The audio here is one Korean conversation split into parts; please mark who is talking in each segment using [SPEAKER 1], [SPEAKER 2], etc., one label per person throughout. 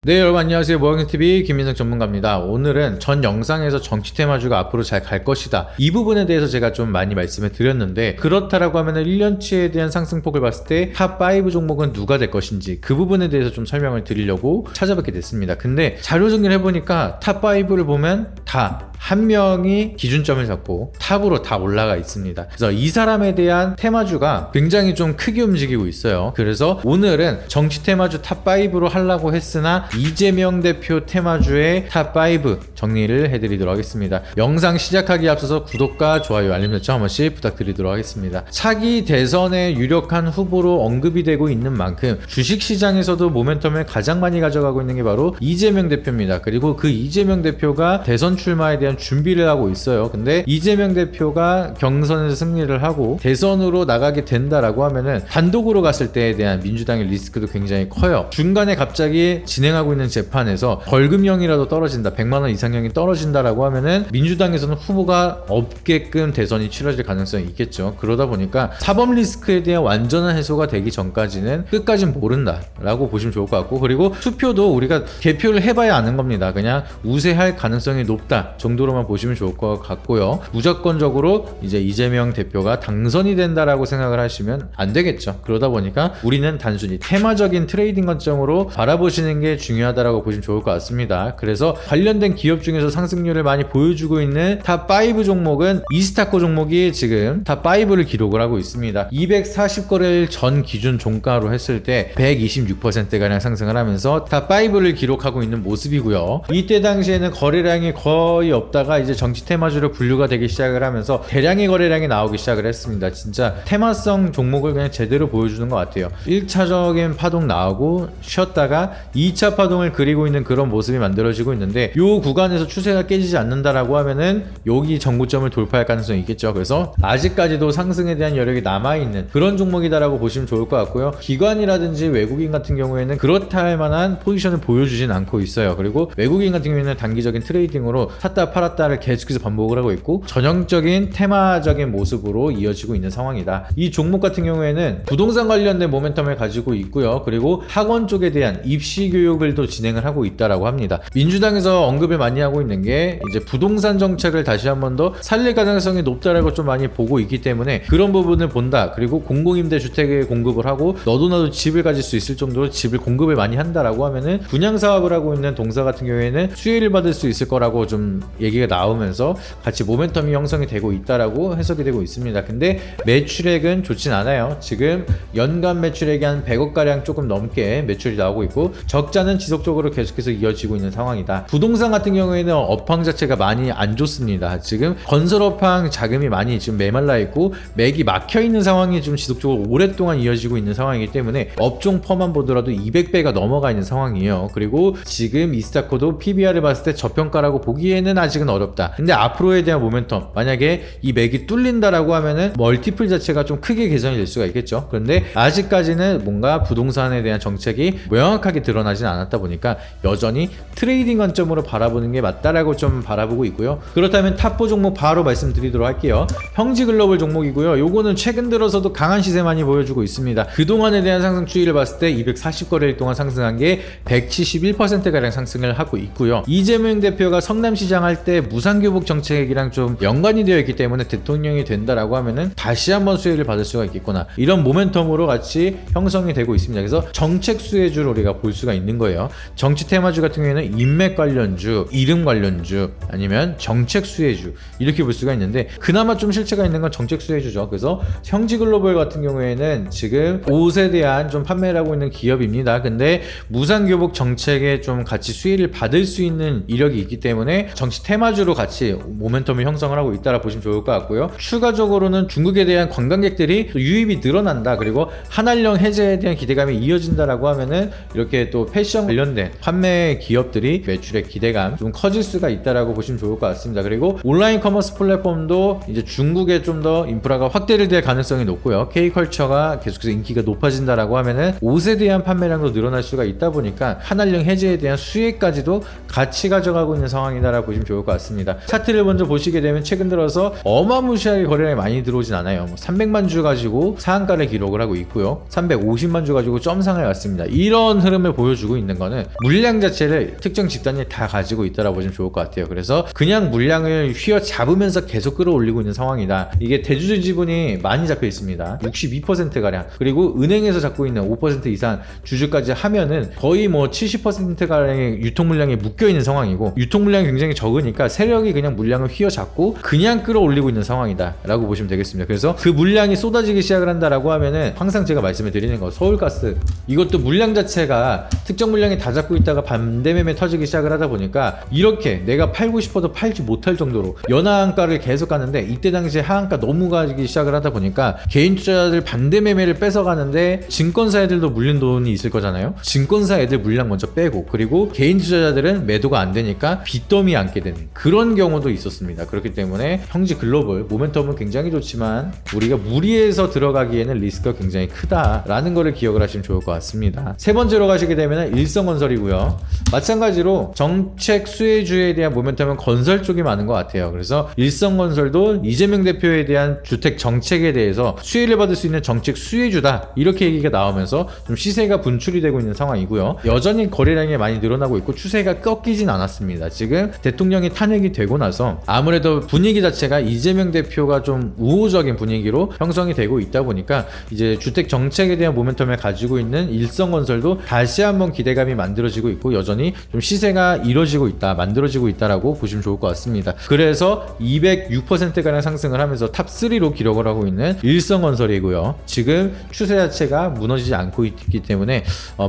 [SPEAKER 1] 네, 여러분 안녕하세요. 모형TV 김민석 전문가입니다. 오늘은 전 영상에서 정치 테마주가 앞으로 잘 갈 것이다, 이 부분에 대해서 제가 좀 많이 말씀을 드렸는데, 그렇다라고 하면 1년치에 대한 상승폭을 봤을 때 탑5 종목은 누가 될 것인지 그 부분에 대해서 좀 설명을 드리려고 찾아뵙게 됐습니다. 근데 자료 정리를 해보니까 탑5를 보면 다 한 명이 기준점을 잡고 탑으로 다 올라가 있습니다. 그래서 이 사람에 대한 테마주가 굉장히 좀 크게 움직이고 있어요. 그래서 오늘은 정치 테마주 탑5로 하려고 했으나 이재명 대표 테마주의 탑5 정리를 해드리도록 하겠습니다. 영상 시작하기에 앞서서 구독과 좋아요, 알림 설정 한 번씩 부탁드리도록 하겠습니다. 차기 대선의 유력한 후보로 언급이 되고 있는 만큼 주식시장에서도 모멘텀을 가장 많이 가져가고 있는 게 바로 이재명 대표입니다. 그리고 그 이재명 대표가 대선 출마에 대한 준비를 하고 있어요. 근데 이재명 대표가 경선에서 승리를 하고 대선으로 나가게 된다라고 하면은 단독으로 갔을 때에 대한 민주당의 리스크도 굉장히 커요. 중간에 갑자기 진행하고 있는 재판에서 벌금형이라도 떨어진다, 100만 원 이상형이 떨어진다라고 하면은 민주당에서는 후보가 없게끔 대선이 치러질 가능성이 있겠죠. 그러다 보니까 사법 리스크에 대한 완전한 해소가 되기 전까지는 끝까진 모른다라고 보시면 좋을 것 같고, 그리고 투표도 우리가 개표를 해봐야 아는 겁니다. 그냥 우세할 가능성이 높다 정도로만 보시면 좋을 것 같고요. 무조건적으로 이제 이재명 대표가 당선이 된다라고 생각을 하시면 안 되겠죠. 그러다 보니까 우리는 단순히 테마적인 트레이딩 관점으로 바라보시는 게 중요하다라고 보시면 좋을 것 같습니다. 그래서 관련된 기업 중에서 상승률을 많이 보여주고 있는 탑5 종목은 이스타코 종목이 지금 탑5를 기록을 하고 있습니다. 240거래일 전 기준 종가로 했을 때 126%가량 상승을 하면서 탑5를 기록하고 있는 모습이고요. 이때 당시에는 거래량이 거의 없다가 이제 정치 테마주로 분류가 되기 시작을 하면서 대량의 거래량이 나오기 시작을 했습니다. 진짜 테마성 종목을 그냥 제대로 보여주는 것 같아요. 1차적인 파동 나오고 쉬었다가 2차 파동을 그리고 있는 그런 모습이 만들어지고 있는데, 이 구간에서 추세가 깨지지 않는다라고 하면은 여기 정고점을 돌파할 가능성이 있겠죠. 그래서 아직까지도 상승에 대한 여력이 남아있는 그런 종목이다라고 보시면 좋을 것 같고요. 기관이라든지 외국인 같은 경우에는 그렇다 할 만한 포지션을 보여주진 않고 있어요. 그리고 외국인 같은 경우에는 단기적인 트레이딩으로 샀다 팔았다를 계속해서 반복을 하고 있고 전형적인 테마적인 모습으로 이어지고 있는 상황이다. 이 종목 같은 경우에는 부동산 관련된 모멘텀을 가지고 있고요. 그리고 학원 쪽에 대한 입시 교육을 또 진행을 하고 있다라고 합니다. 민주당에서 언급을 많이 하고 있는 게 이제 부동산 정책을 다시 한 번 더 살릴 가능성이 높다라고 좀 많이 보고 있기 때문에 그런 부분을 본다. 그리고 공공임대 주택을 공급을 하고 너도 나도 집을 가질 수 있을 정도로 집을 공급을 많이 한다라고 하면은 분양 사업을 하고 있는 동사 같은 경우에는 수혜를 받을 수 있을 거라고 좀 얘기가 나오면서 같이 모멘텀이 형성이 되고 있다라고 해석이 되고 있습니다. 근데 매출액은 좋진 않아요. 지금 연간 매출액이 한 100억가량 조금 넘게 매출이 나오고 있고 적자는 지속적으로 계속해서 이어지고 있는 상황이다. 부동산 같은 경우에는 업황 자체가 많이 안 좋습니다. 지금 건설업황 자금이 많이 지금 메말라 있고 맥이 막혀 있는 상황이 좀 지속적으로 오랫동안 이어지고 있는 상황이기 때문에 업종 퍼만 보더라도 200배가 넘어가 있는 상황이에요. 그리고 지금 이스타코도 PBR을 봤을 때 저평가라고 보기에는 아직은 어렵다. 근데 앞으로에 대한 모멘텀, 만약에 이 맥이 뚫린다라고 하면은 멀티플 자체가 좀 크게 개선이 될 수가 있겠죠. 그런데 아직까지는 뭔가 부동산에 대한 정책이 명확하게 드러나진 않았다 보니까 여전히 트레이딩 관점으로 바라보는 게 맞다라고 좀 바라보고 있고요. 그렇다면 탑4 종목 바로 말씀드리도록 할게요. 형지글로벌 종목이고요. 요거는 최근 들어서도 강한 시세 많이 보여주고 있습니다. 그동안에 대한 상승 추이를 봤을 때 240거래일 동안 상승한 게 171%가량 상승을 하고 있고요. 이재명 대표가 성남시장 할 때 무상교복 정책이랑 좀 연관이 되어 있기 때문에 대통령이 된다라고 하면은 다시 한번 수혜를 받을 수가 있겠구나, 이런 모멘텀으로 같이 형성이 되고 있습니다. 그래서 정책 수혜주를 우리가 볼 수가 있는 거예요. 정치 테마주 같은 경우에는 인맥 관련주, 이름 관련주, 아니면 정책 수혜주, 이렇게 볼 수가 있는데 그나마 좀 실체가 있는 건 정책 수혜주죠. 그래서 형지글로벌 같은 경우에는 지금 옷에 대한 좀 판매를 하고 있는 기업입니다. 근데 무상교복 정책에 좀 같이 수혜를 받을 수 있는 이력이 있기 때문에 정치 테마주로 같이 모멘텀을 형성을 하고 있다라 보시면 좋을 것 같고요. 추가적으로는 중국에 대한 관광객들이 유입이 늘어난다, 그리고 한한령 해제에 대한 기대감이 이어진다라고 하면은 이렇게 또 패션 관련된 판매 기업들이 매출의 기대감 좀 커질 수가 있다라고 보시면 좋을 것 같습니다. 그리고 온라인 커머스 플랫폼도 이제 중국에 좀 더 인프라가 확대를 될 가능성이 높고요. K컬처가 계속해서 인기가 높아진다라고 하면은 옷에 대한 판매량도 늘어날 수가 있다 보니까 한한령 해제에 대한 수혜까지도 같이 가져가고 있는 상황이다라고 보시면 좋을 좋을 것 같습니다. 차트를 먼저 보시게 되면 최근 들어서 어마무시하게 거래량이 많이 들어오진 않아요. 300만 주 가지고 상한가를 기록을 하고 있고요. 350만 주 가지고 점상을 갔습니다. 이런 흐름을 보여주고 있는 거는 물량 자체를 특정 집단이 다 가지고 있다라고 보시면 좋을 것 같아요. 그래서 그냥 물량을 휘어잡으면서 계속 끌어올리고 있는 상황이다. 이게 대주주 지분이 많이 잡혀 있습니다. 62%가량. 그리고 은행에서 잡고 있는 5% 이상 주주까지 하면은 거의 뭐 70%가량의 유통 물량이 묶여 있는 상황이고, 유통 물량이 굉장히 적으니까 세력이 그냥 물량을 휘어잡고 그냥 끌어올리고 있는 상황이다 라고 보시면 되겠습니다. 그래서 그 물량이 쏟아지기 시작을 한다라고 하면은 항상 제가 말씀을 드리는 거, 서울가스 이것도 물량 자체가 특정 물량이 다 잡고 있다가 반대매매 터지기 시작을 하다 보니까 이렇게 내가 팔고 싶어도 팔지 못할 정도로 연하한가를 계속 가는데, 이때 당시에 하한가 너무 가기 시작을 하다 보니까 개인 투자자들 반대매매를 뺏어가는데 증권사 애들도 물린 돈이 있을 거잖아요. 증권사 애들 물량 먼저 빼고, 그리고 개인 투자자들은 매도가 안 되니까 빚더미 안게 되는 그런 경우도 있었습니다. 그렇기 때문에 형지 글로벌 모멘텀은 굉장히 좋지만 우리가 무리해서 들어가기에는 리스크가 굉장히 크다라는 거를 기억을 하시면 좋을 것 같습니다. 세 번째로 가시게 되면 일성건설이고요. 마찬가지로 정책 수혜주에 대한 모멘텀은 건설 쪽이 많은 것 같아요. 그래서 일성건설도 이재명 대표에 대한 주택 정책에 대해서 수혜를 받을 수 있는 정책 수혜주다, 이렇게 얘기가 나오면서 좀 시세가 분출이 되고 있는 상황이고요. 여전히 거래량이 많이 늘어나고 있고 추세가 꺾이진 않았습니다. 지금 대통령이 탄핵이 되고 나서 아무래도 분위기 자체가 이재명 대표가 좀 우호적인 분위기로 형성이 되고 있다 보니까 이제 주택 정책에 대한 모멘텀을 가지고 있는 일성건설도 다시 한번 기대감이 만들어지고 있고, 여전히 좀 시세가 이뤄지고 있다, 만들어지고 있다라고 보시면 좋을 것 같습니다. 그래서 206%가량 상승을 하면서 탑3로 기록을 하고 있는 일성건설이고요. 지금 추세 자체가 무너지지 않고 있기 때문에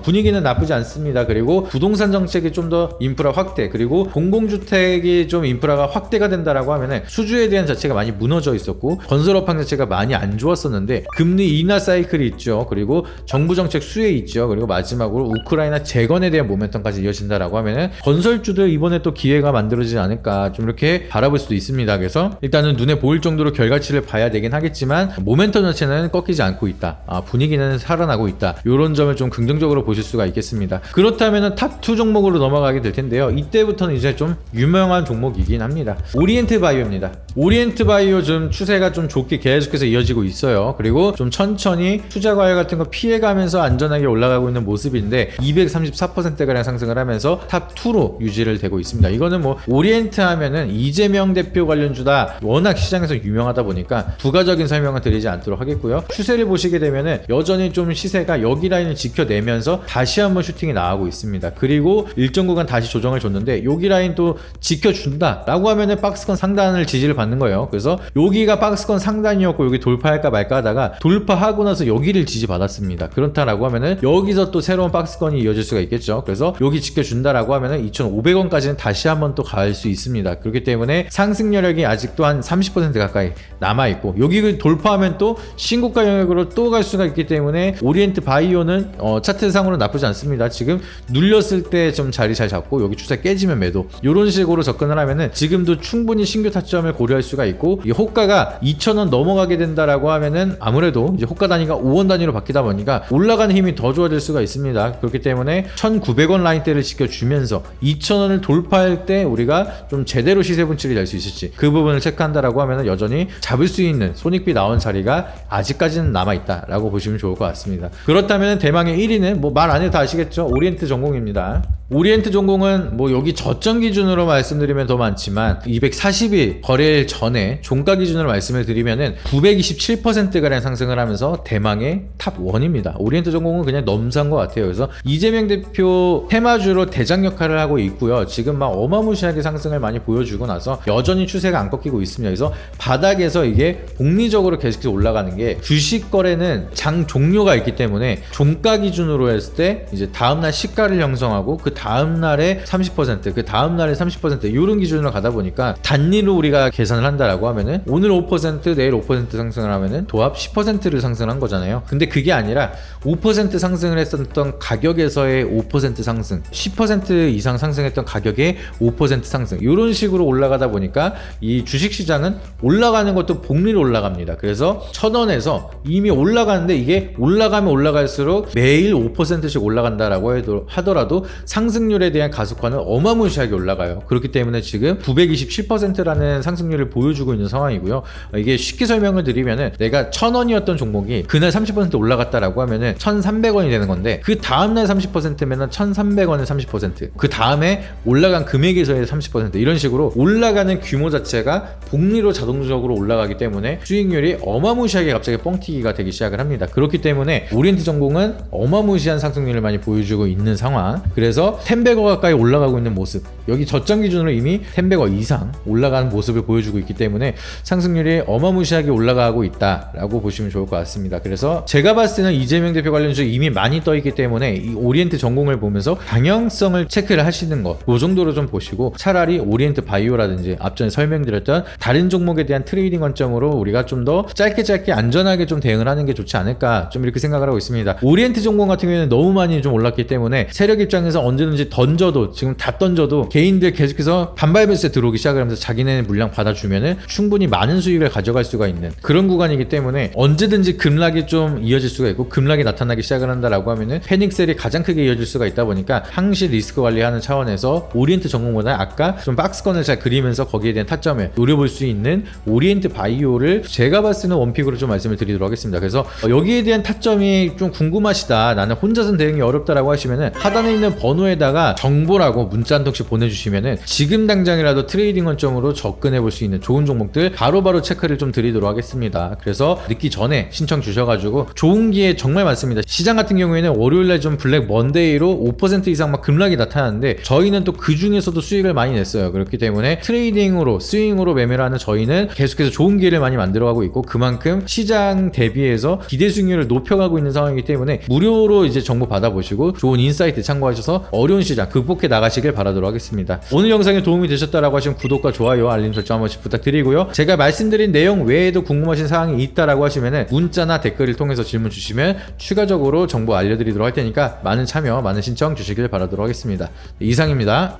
[SPEAKER 1] 분위기는 나쁘지 않습니다. 그리고 부동산 정책이 좀 더 인프라 확대, 그리고 공공주택이 좀 인프라가 확대가 된다라고 하면은 수주에 대한 자체가 많이 무너져 있었고 건설업황 자체가 많이 안 좋았었는데, 금리 인하 사이클이 있죠. 그리고 정부 정책 수혜 있죠. 그리고 마지막으로 우크라이나 재건에 대한 모멘텀까지 이어진다라고 하면은 건설주들 이번에 또 기회가 만들어지지 않을까, 좀 이렇게 바라볼 수도 있습니다. 그래서 일단은 눈에 보일 정도로 결과치를 봐야 되긴 하겠지만 모멘텀 자체는 꺾이지 않고 있다, 분위기는 살아나고 있다, 이런 점을 좀 긍정적으로 보실 수가 있겠습니다. 그렇다면은 탑2 종목으로 넘어가게 될 텐데요. 이때부터는 이제 좀 유명한 종목이긴 합니다. 오리엔트 바이오입니다. 오리엔트 바이오 좀 추세가 좀 좋게 계속해서 이어지고 있어요. 그리고 좀 천천히 투자 과열 같은 거 피해가면서 안전하게 올라가고 있는 모습인데 234%가량 상승을 하면서 탑2로 유지를 되고 있습니다. 이거는 뭐 오리엔트 하면은 이재명 대표 관련주다, 워낙 시장에서 유명하다 보니까 부가적인 설명을 드리지 않도록 하겠고요. 추세를 보시게 되면은 여전히 좀 시세가 여기 라인을 지켜내면서 다시 한번 슈팅이 나가고 있습니다. 그리고 일정 구간 다시 조정을 줬는데 여기 라인 또 지켜준다 라고 하면은 박스권 상단을 지지를 받는 거예요. 그래서 여기가 박스권 상단이었고 여기 돌파할까 말까 하다가 돌파하고 나서 여기를 지지받았습니다. 그렇다라고 하면은 여기서 또 새로운 박스권이 이어질 수가 있겠죠. 그래서 여기 지켜준다라고 하면은 2,500원까지는 다시 한번 또 갈 수 있습니다. 그렇기 때문에 상승 여력이 아직도 한 30% 가까이 남아있고, 여기 돌파하면 또 신고가 영역으로 또 갈 수가 있기 때문에 오리엔트 바이오는 차트상으로 나쁘지 않습니다. 지금 눌렸을 때 좀 자리 잘 잡고 여기 추세 깨지면 매도, 이런 식으로 접근을 하면은 지금도 충분히 신규 타점을 고려할 수가 있고, 이 호가가 2,000원 넘어가게 된다라고 하면은 아무래도 이제 호가 단위가 5원 단위로 바뀌다 보니까 올라가는 힘이 더 좋아질 수가 있습니다. 그렇기 때문에 1,900원 라인대를 지켜주면서 2,000원을 돌파할 때 우리가 좀 제대로 시세 분출이 될 수 있을지 그 부분을 체크한다라고 하면은 여전히 잡을 수 있는 손익비 나온 자리가 아직까지는 남아있다라고 보시면 좋을 것 같습니다. 그렇다면 대망의 1위는 뭐 말 안 해도 다 아시겠죠? 오리엔트 전공입니다. 오리엔트 전공은 뭐 여기 저점 기준으로 말씀드리면 더 많지만 240일 거래일 전에 종가 기준으로 말씀을 드리면은 927%가량 상승을 하면서 대망의 탑1입니다. 오리엔트 전공은 그냥 넘사인 것 같아요. 그래서 이재명 대표 테마주로 대장 역할을 하고 있고요. 지금 막 어마무시하게 상승을 많이 보여주고 나서 여전히 추세가 안 꺾이고 있습니다. 그래서 바닥에서 이게 복리적으로 계속해서 올라가는 게, 주식 거래는 장 종료가 있기 때문에 종가 기준으로 했을 때 이제 다음날 시가를 형성하고 그 다음날에 30%, 그 다음날에 30% 이런 기준으로 가다 보니까 단위로 우리가 계산을 한다라고 하면은 오늘 5% 내일 5% 상승을 하면은 도합 10%를 상승한 거잖아요. 근데 그게 아니라 5% 상승을 했었던 가격에서의 5% 상승, 10% 이상 상승했던 가격의 5% 상승, 이런 식으로 올라가다 보니까 이 주식시장은 올라가는 것도 복리로 올라갑니다. 그래서 1,000원에서 이미 올라가는데 이게 올라가면 올라갈수록 매일 5%씩 올라간다라고 하더라도 상승률에 대한 가속화는 어마무시하게 올라가요. 그렇기 때문에 지금 927%라는 상승률을 보여주고 있는 상황이고요. 이게 쉽게 설명을 드리면은 내가 1,000원이었던 종목이 그날 30% 올라갔다라고 하면은 1,300원이 되는 건데 그 다음날 30%면은 1,300원에 30%, 그 다음에 올라간 금액에서의 30% 이런 식으로 올라가는 규모 자체가 복리로 자동적으로 올라가기 때문에 수익률이 어마무시하게 갑자기 뻥튀기가 되기 시작을 합니다. 그렇기 때문에 오리엔트 전공은 어마무시한 상승률을 많이 보여주고 있는 상황. 그래서 10배거 가까이 올라가고 있는 모습, 여기 저점 기준으로 이미 10배거 이상 올라가는 모습을 보여주고 있기 때문에 상승률이 어마무시하게 올라가고 있다라고 보시면 좋을 것 같습니다. 그래서 제가 봤을 때는 이재명 대표 관련주 이미 많이 떠있기 때문에 이 오리엔트 전공을 보면서 방향성을 체크를 하시는 것, 그 정도로 좀 보시고 차라리 오리엔트 바이오라든지 앞전에 설명드렸던 다른 종목에 대한 트레이딩 관점으로 우리가 좀 더 짧게 안전하게 좀 대응을 하는 게 좋지 않을까, 좀 이렇게 생각을 하고 있습니다. 오리엔트 전공 같은 경우에는 너무 많이 좀 올랐기 때문에 세력 입장에서 언제든지 던져도, 지금 다 던져도 개인들 계속해서 반발 매수에 들어오기 시작을 하면서 자기네 물량 받아주면은 충분히 많은 수익을 가져갈 수가 있는 그런 구간이기 때문에 언제든지 급락이 좀 이어질 수가 있고, 급락이 나타나기 시작을 한다라고 하면은 패닉셀이 가장 크게 이어질 수가 있다 보니까 항시 리스크 관리하는 차원에서 오리엔트 전공보다 아까 좀 박스권을 잘 그리면서 거기에 대한 타점을 노려볼 수 있는 오리엔트 바이오를 제가 봤을 때는 원픽으로 좀 말씀을 드리도록 하겠습니다. 그래서 여기에 대한 타점이 좀 궁금하시다, 나는 혼자서는 대응이 어렵다라고 하시면은 하단에 있는 번호에다가 정보라고 문자 한 통씩 보내주시면은 지금 당장이라도 트레이딩 관점으로 접근해 볼 수 있는 좋은 종목들 바로바로 체크를 좀 드리도록 하겠습니다. 그래서 늦기 전에 신청 주셔가지고 좋은 기회 정말 많습니다. 시장 같은 경우에는 월요일날 좀 블랙 먼데이로 5% 이상 막 급락이 나타나는데 저희는 또 그 중에서도 수익을 많이 냈어요. 그렇기 때문에 트레이딩으로 스윙으로 매매를 하는 저희는 계속해서 좋은 기회를 많이 만들어가고 있고, 그만큼 시장 대비해서 기대 수익률을 높여가고 있는 상황이기 때문에 무료로 이제 정보 받아보시고 좋은 인사이트 참고하셔서 어려운 시장 극복해 나가시길 바라도록 하겠습니다. 오늘 영상에 도움이 되셨다라고 하시면 구독과 좋아요, 알림 설정 한 번씩 부탁드리고요. 제가 말씀드린 내용 외에도 궁금하신 사항이 있다라고 하시면은 문자나 댓글을 통해서 질문 주시면 추가적으로 정보 알려드리도록 할 테니까 많은 참여, 많은 신청 주시길 바라도록 하겠습니다. 이상입니다.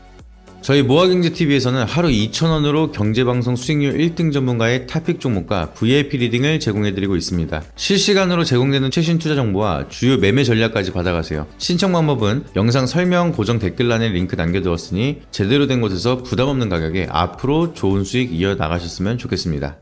[SPEAKER 1] 저희 모아경제TV에서는 하루 2,000원으로 경제방송 수익률 1등 전문가의 탑픽 종목과 VIP 리딩을 제공해드리고 있습니다. 실시간으로 제공되는 최신 투자 정보와 주요 매매 전략까지 받아가세요. 신청 방법은 영상 설명 고정 댓글란에 링크 남겨두었으니 제대로 된 곳에서 부담없는 가격에 앞으로 좋은 수익 이어나가셨으면 좋겠습니다.